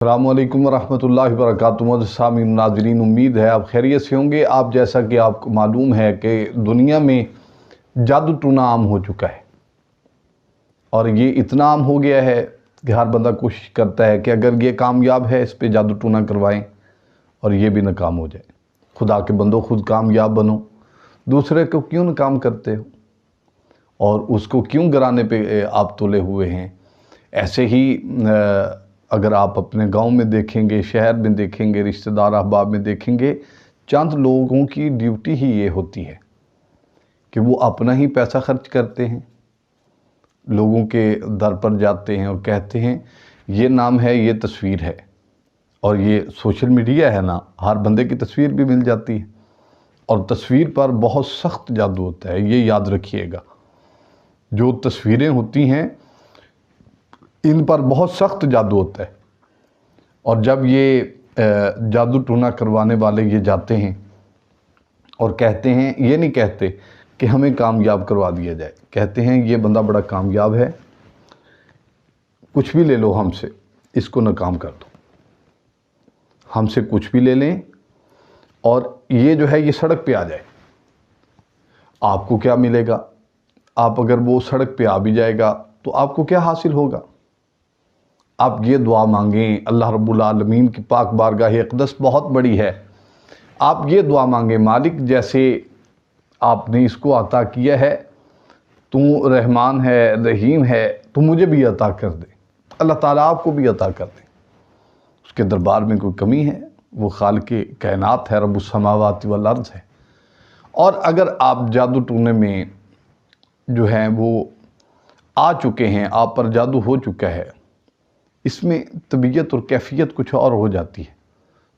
السلام علیکم ورحمۃ اللہ وبرکاتہ۔ معزز سامعین ناظرین، امید ہے آپ خیریت سے ہوں گے۔ آپ جیسا کہ آپ کو معلوم ہے کہ دنیا میں جادو ٹونا عام ہو چکا ہے، اور یہ اتنا عام ہو گیا ہے کہ ہر بندہ کوشش کرتا ہے کہ اگر یہ کامیاب ہے اس پہ جادو ٹونا کروائیں اور یہ بھی ناکام ہو جائے۔ خدا کے بندو، خود کامیاب بنو، دوسرے کو کیوں ناکام کرتے ہو اور اس کو کیوں گرانے پہ آپ تلے ہوئے ہیں؟ ایسے ہی اگر آپ اپنے گاؤں میں دیکھیں گے، شہر میں دیکھیں گے، رشتہ دار احباب میں دیکھیں گے، چند لوگوں کی ڈیوٹی ہی یہ ہوتی ہے کہ وہ اپنا ہی پیسہ خرچ کرتے ہیں، لوگوں کے در پر جاتے ہیں اور کہتے ہیں یہ نام ہے، یہ تصویر ہے، اور یہ سوشل میڈیا ہے نا، ہر بندے کی تصویر بھی مل جاتی ہے، اور تصویر پر بہت سخت جادو ہوتا ہے، یہ یاد رکھیے گا۔ جو تصویریں ہوتی ہیں ان پر بہت سخت جادو ہوتا ہے، اور جب یہ جادو ٹونا کروانے والے یہ جاتے ہیں اور کہتے ہیں، یہ نہیں کہتے کہ ہمیں کامیاب کروا دیا جائے، کہتے ہیں یہ بندہ بڑا کامیاب ہے، کچھ بھی لے لو ہم سے، اس کو ناکام کر دو، ہم سے کچھ بھی لے لیں اور یہ جو ہے یہ سڑک پہ آ جائے۔ آپ کو کیا ملے گا؟ آپ اگر وہ سڑک پہ آ بھی جائے گا تو آپ کو کیا حاصل ہوگا؟ آپ یہ دعا مانگیں، اللہ رب العالمین کی پاک بارگاہ اقدس بہت بڑی ہے، آپ یہ دعا مانگیں، مالک جیسے آپ نے اس کو عطا کیا ہے، تو رحمان ہے، رحیم ہے، تو مجھے بھی عطا کر دے۔ اللہ تعالیٰ آپ کو بھی عطا کر دے۔ اس کے دربار میں کوئی کمی ہے؟ وہ خالق کائنات ہے، رب السماوات والارض ہے۔ اور اگر آپ جادو ٹونے میں جو ہیں وہ آ چکے ہیں، آپ پر جادو ہو چکا ہے، اس میں طبیعت اور کیفیت کچھ اور ہو جاتی ہے،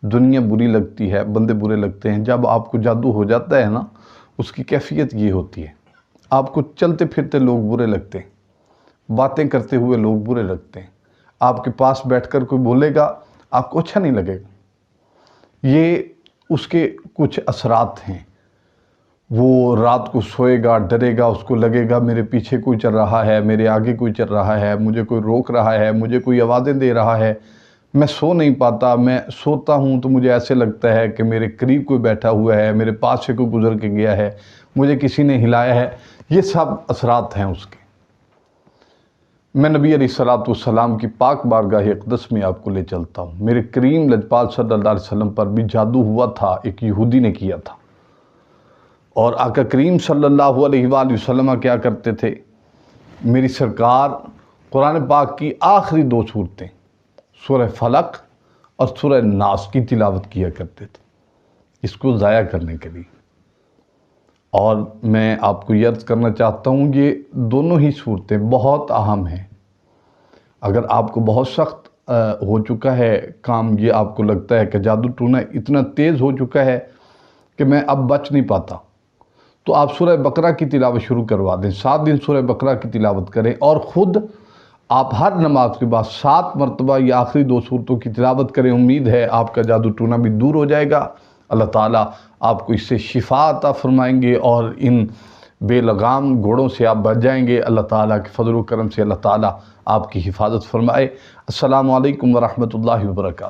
دنیا بری لگتی ہے، بندے برے لگتے ہیں۔ جب آپ کو جادو ہو جاتا ہے نا، اس کی کیفیت یہ ہوتی ہے، آپ کو چلتے پھرتے لوگ برے لگتے ہیں، باتیں کرتے ہوئے لوگ برے لگتے ہیں، آپ کے پاس بیٹھ کر کوئی بولے گا آپ کو اچھا نہیں لگے گا۔ یہ اس کے کچھ اثرات ہیں۔ وہ رات کو سوئے گا، ڈرے گا، اس کو لگے گا میرے پیچھے کوئی چل رہا ہے، میرے آگے کوئی چل رہا ہے، مجھے کوئی روک رہا ہے، مجھے کوئی آوازیں دے رہا ہے، میں سو نہیں پاتا، میں سوتا ہوں تو مجھے ایسے لگتا ہے کہ میرے قریب کوئی بیٹھا ہوا ہے، میرے پاس سے کوئی گزر کے گیا ہے، مجھے کسی نے ہلایا ہے۔ یہ سب اثرات ہیں اس کے۔ میں نبی علیہ الصلوۃ والسلام کی پاک بارگاہ اقدس میں آپ کو لے چلتا ہوں۔ میرے کریم لجپال صلی اللہ علیہ وسلم پر بھی جادو ہوا تھا، ایک یہودی نے کیا تھا، اور آقا کریم صلی اللہ علیہ وآلہ وسلم کیا کرتے تھے؟ میری سرکار قرآن پاک کی آخری 2 سورتیں، سورہ فلق اور سورہ ناس کی تلاوت کیا کرتے تھے، اس کو ضائع کرنے کے لیے۔ اور میں آپ کو یہ عرض کرنا چاہتا ہوں، یہ دونوں ہی صورتیں بہت اہم ہیں۔ اگر آپ کو بہت سخت ہو چکا ہے کام، یہ آپ کو لگتا ہے کہ جادو ٹونا اتنا تیز ہو چکا ہے کہ میں اب بچ نہیں پاتا، تو آپ سورہ بقرہ کی تلاوت شروع کروا دیں، 7 دن سورہ بقرہ کی تلاوت کریں، اور خود آپ ہر نماز کے بعد 7 مرتبہ یہ آخری 2 سورتوں کی تلاوت کریں۔ امید ہے آپ کا جادو ٹونا بھی دور ہو جائے گا، اللہ تعالیٰ آپ کو اس سے شفا عطا فرمائیں گے، اور ان بے لگام گھوڑوں سے آپ بچ جائیں گے۔ اللہ تعالیٰ کے فضل و کرم سے اللہ تعالیٰ آپ کی حفاظت فرمائے۔ السلام علیکم ورحمۃ اللہ وبرکاتہ۔